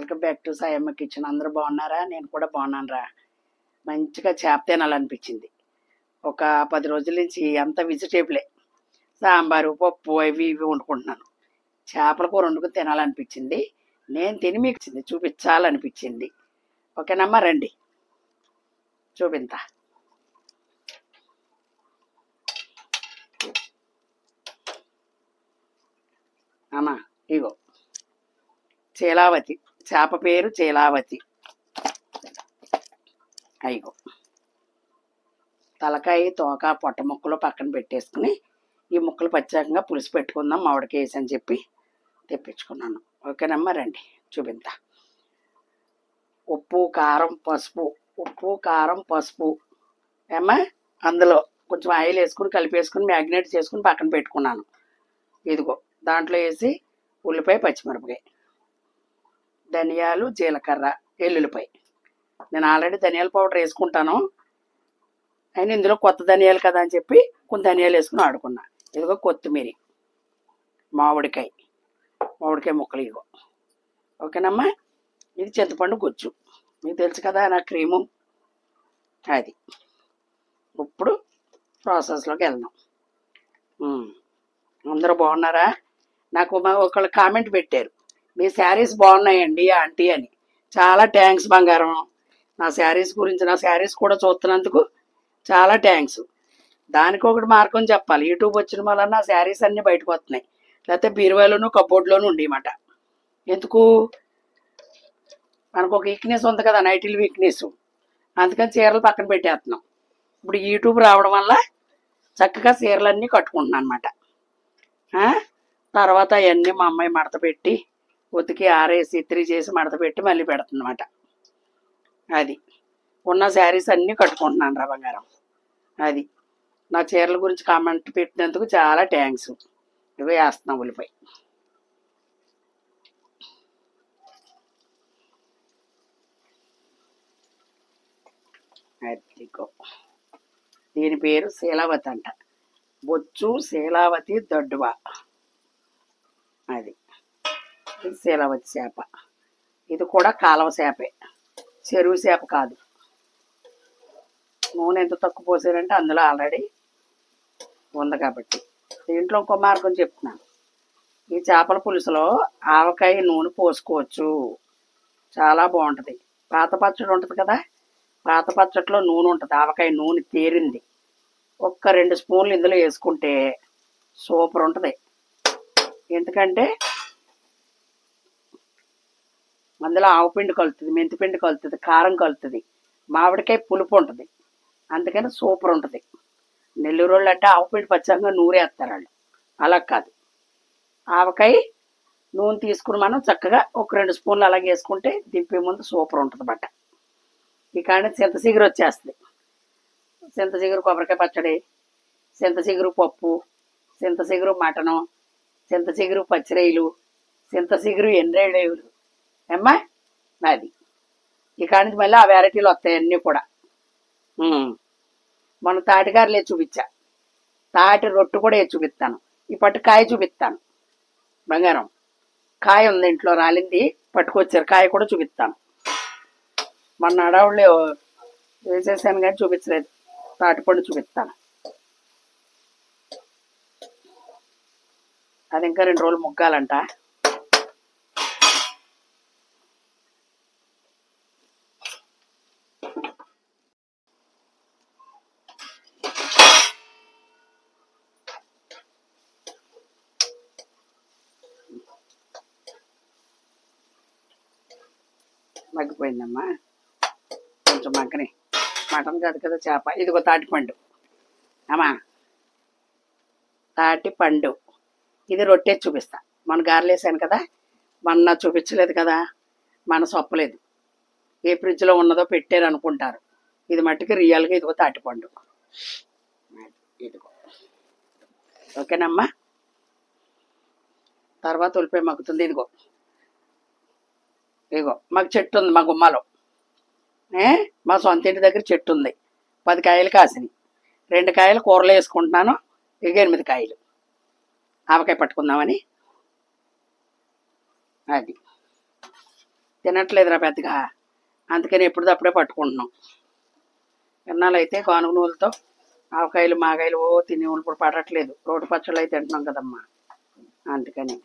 Welcome back to Sayamma kitchen. అందరూ బాగున్నారా? నేను కూడా బాగున్నాను. మంచిగా చేప తినాలనిపించింది. ఒక 10 రోజుల నుంచి అంత వెజిటేబులే, సాంబారు పప్పు అవి ఇవి వండుకుంటున్నాను. చేపల కూర వండుకుని తినాలనిపించింది. నేను తిని మీకు చూపించాలనిపించింది. ఓకేనమ్మా, రండి చూపింతా. అమ్మా ఇగో చీలావతి చేప పేరు చీలావతి. అయిగో తలకాయ తోక పొట్ట ముక్కలు పక్కన పెట్టేసుకుని ఈ ముక్కలు ప్రత్యేకంగా పులుసు పెట్టుకుందాం మామిడికాయ వేసి అని చెప్పి తెప్పించుకున్నాను. ఓకేనమ్మా, రండి చూపిద్దా. ఉప్పు కారం పసుపు ఏమ్మా, అందులో కొంచెం ఆయిల్ వేసుకుని కలిపేసుకుని మ్యాగ్నేట్ చేసుకుని పక్కన పెట్టుకున్నాను. ఇదిగో దాంట్లో వేసి ఉల్లిపాయ పచ్చిమిరపకాయ, ధనియాలు జీలకర్ర ఎల్లుల్లిపాయ. నేను ఆల్రెడీ ధనియాల పౌడర్ వేసుకుంటాను, అయినా ఇందులో కొత్త ధనియాలు కదా అని చెప్పి కొంత ధనియాలు వేసుకుని ఆడుకున్నా. ఇదిగో కొత్తిమీర, మామిడికాయ ముక్కలు ఇగో. ఓకేనమ్మా, ఇది చింతపండు గుజ్జు, మీకు తెలుసు కదా నా క్రీము అది. ఇప్పుడు ప్రాసెస్లోకి వెళ్దాం. అందరూ బాగున్నారా? నాకు ఒకళ్ళు కామెంట్ పెట్టారు, మీ శారీస్ బాగున్నాయండి ఆంటీ అని. చాలా థ్యాంక్స్ బంగారం. నా శారీస్ గురించి, నా శారీస్ కూడా చూస్తున్నందుకు చాలా థ్యాంక్స్. దానికి ఒకటి మార్గం చెప్పాలి. యూట్యూబ్ వచ్చిన వల్ల నా శారీస్ అన్నీ బయటకు వస్తున్నాయి, లేకపోతే బీరువాలోను కబోర్డ్లోనూ ఉండేమాట. ఎందుకు, మనకు ఒక వీక్నెస్ ఉంది కదా, నైటిల్ వీక్నెస్. అందుకని చీరలు పక్కన పెట్టేస్తున్నాం. ఇప్పుడు యూట్యూబ్ రావడం వల్ల చక్కగా చీరలన్నీ కట్టుకుంటున్నాను అనమాట. తర్వాత అవన్నీ మా అమ్మాయి మడత పెట్టి ఉతికి ఆరేసి ఇస్త్రీ చేసి మడత పెట్టి మళ్ళీ పెడుతుందన్నమాట. అది ఉన్న శారీస్ అన్నీ కట్టుకుంటున్నాను రా బంగారం. అది నా చీరల గురించి కామెంట్ పెట్టినందుకు చాలా థ్యాంక్స్. ఇవే వేస్తున్నాం ఉల్లిపాయ. అదిగో దీని పేరు శీలావతి అంట, బొచ్చు శీలావతి దొడ్డువ. అది ఇది శీలావతి చేప. ఇది కూడా కాలువ చేపే, చెరువు చేప కాదు. నూనె ఎంత తక్కువ పోసారంటే అందులో ఆల్రెడీ ఉంది కాబట్టి. దీంట్లో ఇంకో మార్గం చెప్తున్నాను. ఈ చేపల పులుసులో ఆవకాయ నూనె పోసుకోవచ్చు, చాలా బాగుంటుంది. పాత పచ్చడి ఉంటుంది కదా, పాత పచ్చడిలో నూనె ఉంటుంది, ఆవకాయ నూనె తేరింది. ఒక్క 2 స్పూన్లు ఇందులో వేసుకుంటే సూపర్ ఉంటుంది. ఎందుకంటే అందులో ఆవుపిండి కలుతుంది, మెంతిపిండి కలుతుంది, కారం కలుతుంది, మామిడికాయ పులుపు ఉంటుంది. అందుకని సూపర్ ఉంటుంది. నెల్లూరు వాళ్ళు అంటే ఆవుపిండి పచ్చంగా నూరేస్తారు వాళ్ళు. అలా కాదు, ఆవకాయ నూనె తీసుకుని మనం చక్కగా ఒక 2 స్పూన్లు అలాగే వేసుకుంటే దింపే ముందు సూపర్ ఉంటుంది బట్ట. ఈ కానీ చింతచిగురు వచ్చేస్తుంది. చింతచిగురు కొబ్బరికాయ పచ్చడి, చింతచిగురు పప్పు, చింతచిగురు మటను, చింతచిగురు పచ్చిరొయ్యలు, చింతచిగురు ఎండ్రేళ్ళు ఏమ్మా. అది ఈ కానీ మళ్ళీ ఆ వెరైటీలు వస్తాయి అన్నీ కూడా. మన తాటిగారులే చూపించా, తాటి రొట్టు కూడా చూపిస్తాను. ఈ పట్టు కాయ చూపిస్తాను బంగారం. కాయ ఉంది ఇంట్లో రాలింది, పట్టుకొచ్చారు. కాయ కూడా చూపిస్తాను. మన అడవుళ్ళు వేసేసాను కానీ చూపించలేదు. తాటిపండు చూపిస్తాను, అది ఇంకా 2 రోజులు ముగ్గాలంట. మగ్గిపోయిందమ్మా, కొంచెం మగ్గని. మటన్ కాదు కదా చేప. ఇదిగో తాటిపండు అమ్మా, తాటిపండు. ఇది రొట్టె చూపిస్తా. మన గారెలేసాను కదా, మొన్న చూపించలేదు కదా, మన సొప్పలేదు. ఏ ఫ్రిడ్జ్లో ఉన్నదో పెట్టారు అనుకుంటారు. ఇది మట్టుకు రియల్గా ఇదిగో తాటిపండు. ఇదిగో ఓకేనమ్మా. తర్వాత ఉల్లిపాయ మగ్గుతుంది. ఇదిగో మాకు చెట్టు ఉంది మా గుమ్మలో. మా సొంత ఇంటి దగ్గర చెట్టు ఉంది. 10 కాయలు కాసినాయి. 2 కాయలు కూరలో వేసుకుంటున్నాను. ఇక 8 కాయలు ఆవకాయ పట్టుకుందామని. అది తినట్లేదురా పెద్దగా, అందుకని ఎప్పుడుదప్పుడే పట్టుకుంటున్నాం. ఎన్నాళ్ళైతే గానుగ నూనెలతో ఆవకాయలు మాగాయలు తిని ఇప్పుడు పడట్లేదు, రోడ్డు పచ్చళ్ళు అయితే తింటున్నాం కదమ్మా, అందుకని.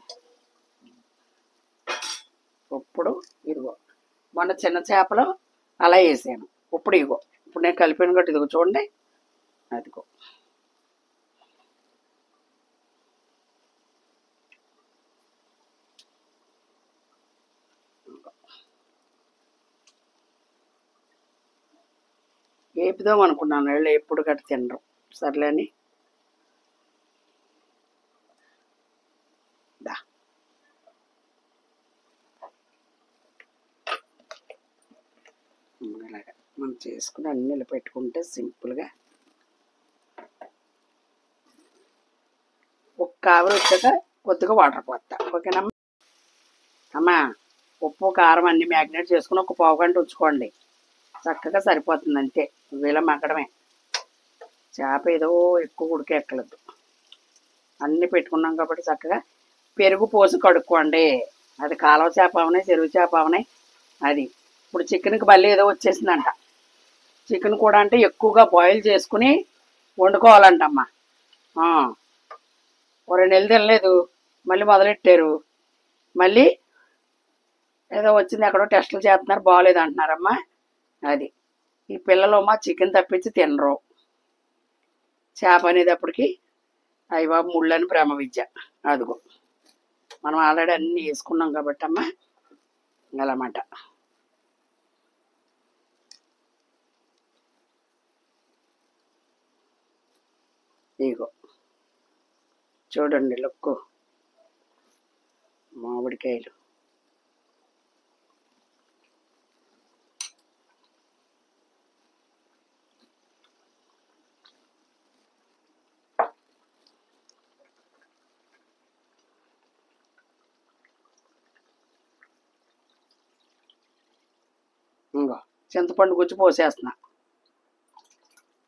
ఇప్పుడు ఇదిగో మొన్న చిన్న చేపలు అలా వేసాను, ఇప్పుడు ఇగో ఇప్పుడు నేను కలిపాను గట్టి ఇదిగో చూడండి, అదిగో వేపుదాం అనుకున్నాను, వీళ్ళు ఎప్పుడు గట్టి తినరు, సర్లే అని. దా ఇలాగా మనం చేసుకుని అన్నీ పెట్టుకుంటే సింపుల్గా ఒక ఆవిరి వచ్చాక కొద్దిగా వాటర్ పోతా, ఓకేనమ్మా. అమ్మా ఉప్పు కారం అన్నీ మ్యాగ్నేట్ చేసుకుని ఒక పావు గంట ఉంచుకోండి, చక్కగా సరిపోతుంది అంతే. వీళ్ళ మగ్గడమే, చేప ఏదో ఎక్కువ ఉడికెక్కలేదు, అన్నీ పెట్టుకున్నాం కాబట్టి చక్కగా పెరుగు పోసి కడుక్కోండి. అది కాలువ చేప అవనాయి, చెరువు చేప అవనాయి. అది ఇప్పుడు చికెన్కి మళ్ళీ ఏదో వచ్చేసిందంట, చికెన్ కూడా అంటే ఎక్కువగా బాయిల్ చేసుకుని వండుకోవాలంటమ్మా. ఓ 2 నెలలు తినలేదు, మళ్ళీ మొదలెట్టారు, మళ్ళీ ఏదో వచ్చింది, ఎక్కడో టెస్టులు చేస్తున్నారు, బాగోలేదు అంటున్నారమ్మా. అది ఈ పిల్లలు మా చికెన్ తప్పించి తినరు, చేప అనేటప్పటికి అయ్యి బాబు ముళ్ళని బ్రహ్మ విద్య. అదిగో మనం ఆల్రెడీ అన్నీ వేసుకున్నాం కాబట్టి అమ్మా అలమాట. ఇగో చూడండి లుక్కు, మామిడికాయలు ఇంకో చింతపండు గుజ్జు పోసేస్తున్నా,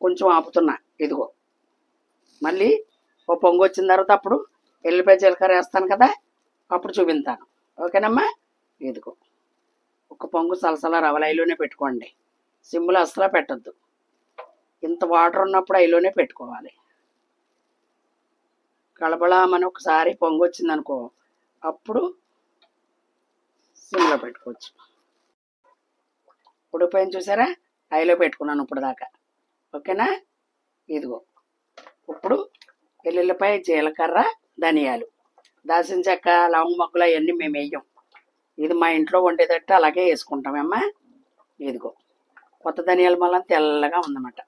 కొంచెం ఆపుతున్నా. ఇదిగో మళ్ళీ ఓ పొంగు వచ్చిన తర్వాత అప్పుడు ఎల్లిపాయ జీలకర్ర వేస్తాను కదా, అప్పుడు చూపిస్తాను, ఓకేనమ్మా. ఇదిగో ఒక పొంగు సలసల రవలైలోనే పెట్టుకోండి, సిమ్లో అసలు పెట్టద్దు, ఇంత వాటర్ ఉన్నప్పుడు అయిలోనే పెట్టుకోవాలి. కలబలామని ఒకసారి పొంగు వచ్చిందనుకో, అప్పుడు సిమ్లో పెట్టుకోవచ్చు. ఉడిపోయిన చూసారా, అయిలో పెట్టుకున్నాను ఇప్పుడు దాకా, ఓకేనా. ఇదిగో ఇప్పుడు ఎల్లుల్లిపాయ జీలకర్ర ధనియాలు, దాల్చిన చెక్క లవంగ మొక్కలు అవన్నీ మేము వేయం, ఇది మా ఇంట్లో వండేటట్టు అలాగే వేసుకుంటామమ్మా. ఇదిగో కొత్త ధనియాల మళ్ళీ తెల్లగా ఉందన్నమాట,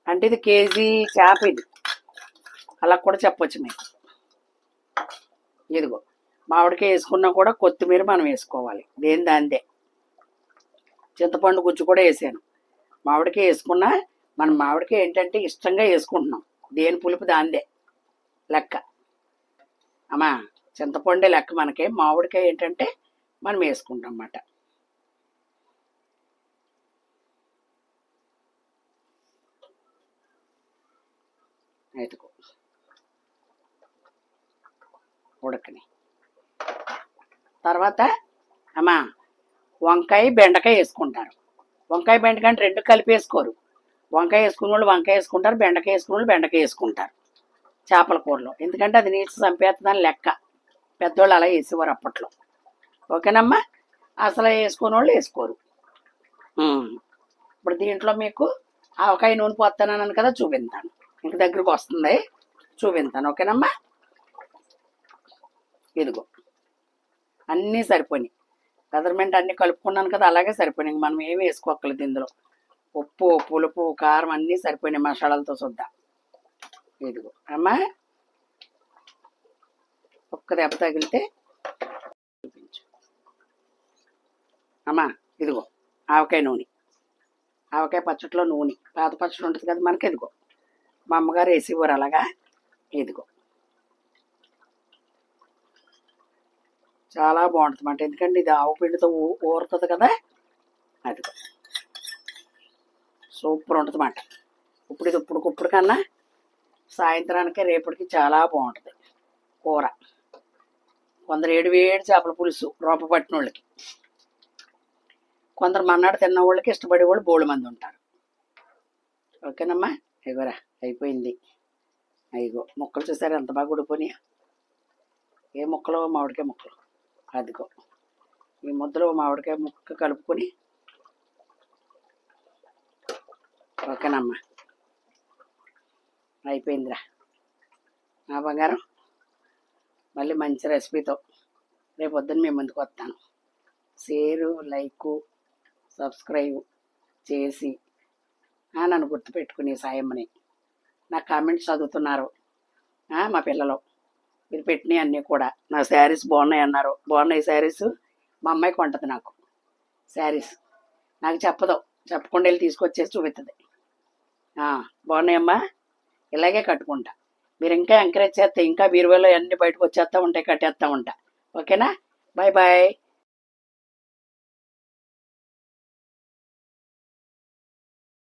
అంటే ఇది కేజీ చేప, ఇది అలా కూడా చెప్పొచ్చు మీకు. ఇదిగో మామిడికాయ వేసుకున్నా కూడా కొత్తిమీర మనం వేసుకోవాలి, దేని దాందే. చింతపండు గుజ్జు కూడా వేసాను, మామిడికాయ వేసుకున్నా మనం మామిడికాయ ఏంటంటే ఇష్టంగా వేసుకుంటున్నాం, దేని పులుపు దాందే లెక్క అమ్మా. చింతపండే లెక్క మనకి, మామిడికాయ ఏంటంటే మనం వేసుకుంటాం అన్నమాట. ఎదుగు ఉడకని తర్వాత అమ్మా వంకాయ బెండకాయ వేసుకుంటారు, వంకాయ బెండకాయ అంటే రెండు కలిపి వేసుకోరు, వంకాయ వేసుకున్న వాళ్ళు వంకాయ వేసుకుంటారు, బెండకాయ వేసుకున్న వాళ్ళు బెండకాయ వేసుకుంటారు చేపల కూరలో, ఎందుకంటే అది నీటి చంపేస్తుందని లెక్క, పెద్దోళ్ళు అలా వేసేవారు అప్పట్లో, ఓకేనమ్మా. అసలు వేసుకున్న వాళ్ళు వేసుకోరు. ఇప్పుడు దీంట్లో మీకు ఆవకాయ నూనె పోస్తానన్నాను కదా, చూపిస్తాను, ఇంక దగ్గరకు వస్తుంది చూపిస్తాను, ఓకేనమ్మా. ఇదిగో అన్నీ సరిపోయినాయి, గవర్నమెంట్ అన్నీ కలుపుకున్నాను కదా, అలాగే సరిపోయినాయి, మనం ఏమి వేసుకోక్కర్లేదు ఇందులో. ఉప్పు పులుపు కారం అన్నీ సరిపోయినాయి మసాలాలతో సుద్దా. ఇదిగో అమ్మా ఒక్క దెబ్బ తగిలితే చూపించు అమ్మా. ఇదిగో ఆవకాయ నూనె, ఆవకాయ పచ్చట్లో నూనె, పాత పచ్చడి ఉంటుంది కదా మనకి, ఇదిగో మా అమ్మగారు వేసేవారు అలాగా. ఇదిగో చాలా బాగుంటుంది అన్నమాట, ఎందుకంటే ఇది ఆవు పిండితో ఊరుతుంది కదా, అదిగో సూపర్ ఉంటుంది అన్నమాట. ఇప్పుడు ఇది ఇప్పుడు కన్నా సాయంత్రానికి రేపటికి చాలా బాగుంటుంది కూర. కొందరు ఏడు వేడి చేపల పులుసు రూప పట్టిన వాళ్ళకి, కొందరు మన్నాడు తిన్న వాళ్ళకి ఇష్టపడే వాళ్ళు బోళ్ళు మంది ఉంటారు. ఓకేనమ్మా, ఇగోరా అయిపోయింది. అయిగో ముక్కలు చూసారు ఎంత బాగా ఉడిపోయినాయా. ఏ ముక్కలు? మామిడికాయ ముక్కలు. అదిగో ఈ ముద్దలో మామిడికాయ ముక్క కలుపుకొని. ఓకేనమ్మా, అయిపోయిందిరా నా బంగారం. మళ్ళీ మంచి రెసిపీతో రేపు పొద్దున్న మీ ముందుకు వస్తాను. షేరు, లైకు, సబ్స్క్రైబ్ చేసి నన్ను గుర్తుపెట్టుకుని సాయమ్మని. నా కామెంట్స్ చదువుతున్నారు మా పిల్లలు. మీరు పెట్టినవి అన్నీ కూడా నా శారీస్ బాగున్నాయి అన్నారు. బాగున్నాయి శారీస్. మా అమ్మాయి కొంటది నాకు శారీస్. నాకు చెప్పదు, చెప్పకుండా వెళ్ళి తీసుకొచ్చేసి చూపిస్తుంది. బాగున్నాయమ్మా, ఇలాగే కట్టుకుంటా. మీరు ఇంకా ఎంకరేజ్ చేస్తే ఇంకా బీరువాలో అన్నీ బయటకు వచ్చేస్తూ ఉంటాయి, కట్టేస్తూ ఉంటా. ఓకేనా, బాయ్ బాయ్.